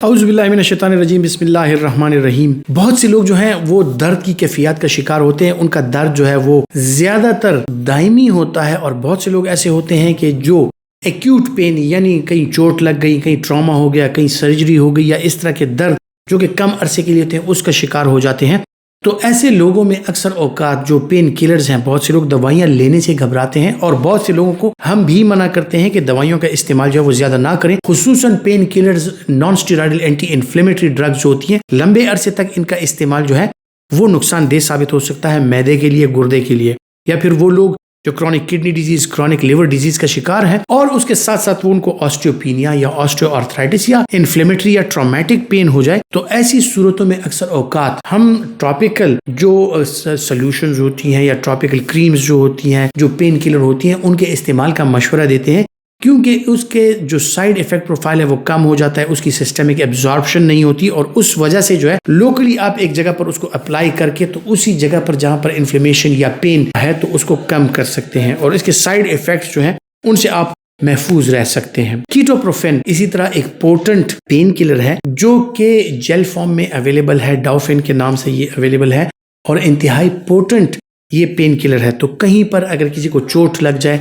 اعوذ باللہ من الشیطان الرجیم، بسم اللہ الرحمن الرحیم۔ بہت سے لوگ جو ہیں وہ درد کی کیفیات کا شکار ہوتے ہیں، ان کا درد جو ہے وہ زیادہ تر دائمی ہوتا ہے، اور بہت سے لوگ ایسے ہوتے ہیں کہ جو ایکیوٹ پین یعنی کہیں چوٹ لگ گئی، کہیں ٹراما ہو گیا، کہیں سرجری ہو گئی، یا اس طرح کے درد جو کہ کم عرصے کے لیے ہوتے ہیں اس کا شکار ہو جاتے ہیں۔ تو ایسے لوگوں میں اکثر اوقات جو پین کلرز ہیں، بہت سے لوگ دوائیاں لینے سے گھبراتے ہیں، اور بہت سے لوگوں کو ہم بھی منع کرتے ہیں کہ دوائیوں کا استعمال جو ہے وہ زیادہ نہ کریں، خصوصاً pain killers, non steroidal anti inflammatory drugs جو ہوتی ہیں، لمبے عرصے تک ان کا استعمال جو ہے وہ نقصان دہ ثابت ہو سکتا ہے معدے کے لیے، گردے کے لیے، یا پھر وہ لوگ جو chronic kidney disease, chronic liver disease کا شکار ہیں، اور اس کے ساتھ ساتھ وہ ان کو آسٹیوپینیا یا آسٹیو آرتھرائٹس یا انفلیمیٹری یا ٹرامیٹک پین ہو جائے، تو ایسی صورتوں میں اکثر اوقات ہم ٹراپیکل جو سولوشنز ہوتی ہیں یا ٹراپیکل کریمز جو ہوتی ہیں، جو پین کلر ہوتی ہیں، ان کے استعمال کا مشورہ دیتے ہیں، کیونکہ اس کے جو سائیڈ ایفیکٹ پروفائل ہے وہ کم ہو جاتا ہے، اس کی سسٹمک ایبزارپشن نہیں ہوتی، اور اس وجہ سے جو ہے لوکلی آپ ایک جگہ پر اس کو اپلائی کر کے تو اسی جگہ پر جہاں پر انفلیمیشن یا پین ہے تو اس کو کم کر سکتے ہیں، اور اس کے سائیڈ ایفیکٹس جو ہیں ان سے آپ محفوظ رہ سکتے ہیں۔ کیٹوپروفین اسی طرح ایک پوٹنٹ پین کلر ہے جو کہ جیل فارم میں اویلیبل ہے، ڈاؤفین کے نام سے یہ اویلیبل ہے، اور انتہائی پوٹنٹ یہ پین کلر ہے۔ تو کہیں پر اگر کسی کو چوٹ لگ جائے،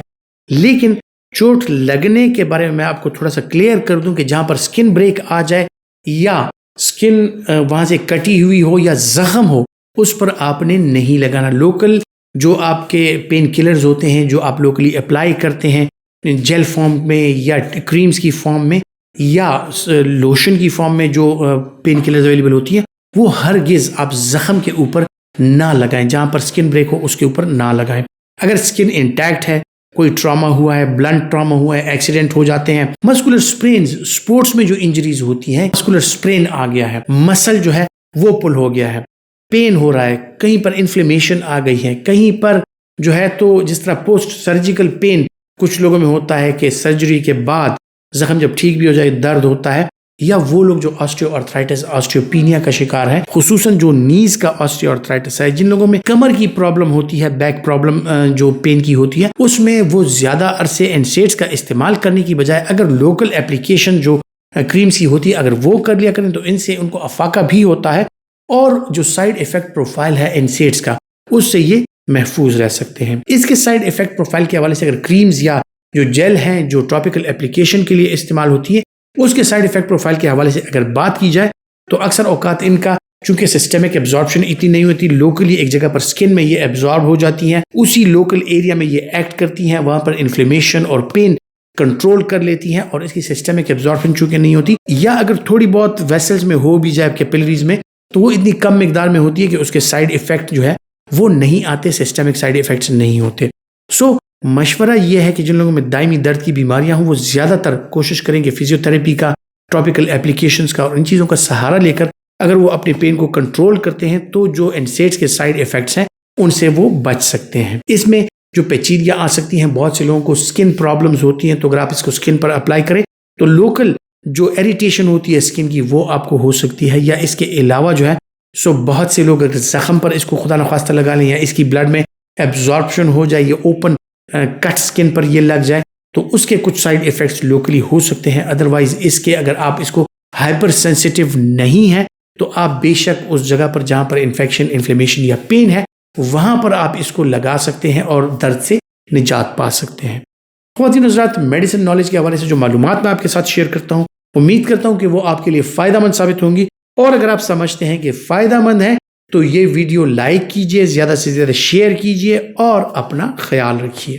لیکن چوٹ لگنے کے بارے میں آپ کو تھوڑا سا کلیئر کر دوں کہ جہاں پر سکن بریک آ جائے یا سکن وہاں سے کٹی ہوئی ہو یا زخم ہو، اس پر آپ نے نہیں لگانا۔ لوکل جو آپ کے پین کلرز ہوتے ہیں جو آپ لوکلی اپلائی کرتے ہیں جیل فارم میں یا کریمز کی فارم میں یا لوشن کی فارم میں، جو پین کلرز اویلیبل ہوتی ہیں، وہ ہرگز آپ زخم کے اوپر نہ لگائیں، جہاں پر سکن بریک ہو اس کے اوپر نہ لگائیں۔ اگر سکن انٹیکٹ ہے، کوئی ٹراما ہوا ہے، بلنٹ ٹراما ہوا ہے، ایکسیڈنٹ ہو جاتے ہیں، مسکولر سپرینز، سپورٹس میں جو انجریز ہوتی ہیں، مسکولر سپرین آ گیا ہے، مسل جو ہے وہ پل ہو گیا ہے، پین ہو رہا ہے، کہیں پر انفلیمیشن آ گئی ہے، کہیں پر جو ہے تو جس طرح پوسٹ سرجیکل پین کچھ لوگوں میں ہوتا ہے کہ سرجری کے بعد زخم جب ٹھیک بھی ہو جائے درد ہوتا ہے، یا وہ لوگ جو آسٹیو آرتھرائٹس، آسٹیوپینیا کا شکار ہے، خصوصاً جو نیز کا آسٹیو آرتھرائٹس ہے، جن لوگوں میں کمر کی پرابلم ہوتی ہے، بیک پرابلم جو پین کی ہوتی ہے، اس میں وہ زیادہ عرصے انسیڈز کا استعمال کرنے کی بجائے اگر لوکل اپلیکیشن جو کریمز کی ہوتی ہے اگر وہ کر لیا کریں تو ان سے ان کو افاقہ بھی ہوتا ہے، اور جو سائیڈ ایفیکٹ پروفائل ہے انسیڈز کا اس سے یہ محفوظ رہ سکتے ہیں۔ اس کے سائیڈ ایفیکٹ پروفائل کے حوالے سے اگر کریمز یا جو جیل ہیں جو ٹاپیکل اپلیکیشن کے لیے استعمال ہوتی ہے، اس کے سائیڈ ایفیکٹ پروفائل کے حوالے سے اگر بات کی جائے تو اکثر اوقات ان کا چونکہ سسٹمک ایبزارپشن اتنی نہیں ہوتی، لوکلی ایک جگہ پر سکن میں یہ ایبزارب ہو جاتی ہیں، اسی لوکل ایریا میں یہ ایکٹ کرتی ہیں، وہاں پر انفلیمیشن اور پین کنٹرول کر لیتی ہیں، اور اس کی سسٹمک ایبزارپشن چونکہ نہیں ہوتی، یا اگر تھوڑی بہت ویسلز میں ہو بھی جائے کیپلریز میں تو وہ اتنی کم مقدار میں ہوتی ہے کہ اس کے سائیڈ ایفیکٹ جو ہے وہ نہیں آتے، سسٹمک سائیڈ ایفیکٹس نہیں ہوتے۔ مشورہ یہ ہے کہ جن لوگوں میں دائمی درد کی بیماریاں ہوں وہ زیادہ تر کوشش کریں کہ فزیوتھیراپی کا، ٹاپیکل اپلیکیشنز کا اور ان چیزوں کا سہارا لے کر اگر وہ اپنے پین کو کنٹرول کرتے ہیں تو جو انسیڈز کے سائیڈ ایفیکٹس ہیں ان سے وہ بچ سکتے ہیں۔ اس میں جو پیچیدگیاں آ سکتی ہیں، بہت سے لوگوں کو سکن پرابلمز ہوتی ہیں، تو اگر آپ اس کو سکن پر اپلائی کریں تو لوکل جو ایریٹیشن ہوتی ہے سکن کی وہ آپ کو ہو سکتی ہے، یا اس کے علاوہ جو ہے بہت سے لوگ اگر زخم پر اس کو خدا نخواستہ لگا لیں یا اس کی بلڈ میں ایبزارپشن ہو جائے، یہ اوپن کٹ سکن پر یہ لگ جائے تو اس کے کچھ سائیڈ ایفیکٹس لوکلی ہو سکتے ہیں۔ ادروائز اس کے اگر آپ اس کو ہائپر سینسیٹیو نہیں ہیں تو آپ بے شک اس جگہ پر جہاں پر انفیکشن، انفلیمیشن یا پین ہے وہاں پر آپ اس کو لگا سکتے ہیں اور درد سے نجات پا سکتے ہیں۔ خواتین حضرات، میڈیسن نالج کے حوالے سے جو معلومات میں آپ کے ساتھ شیئر کرتا ہوں، امید کرتا ہوں کہ وہ آپ کے لیے فائدہ مند ثابت ہوں گی، اور اگر آپ سمجھتے ہیں کہ فائدہ مند ہے تو یہ ویڈیو لائک کیجئے، زیادہ سے زیادہ شیئر کیجئے اور اپنا خیال رکھیے۔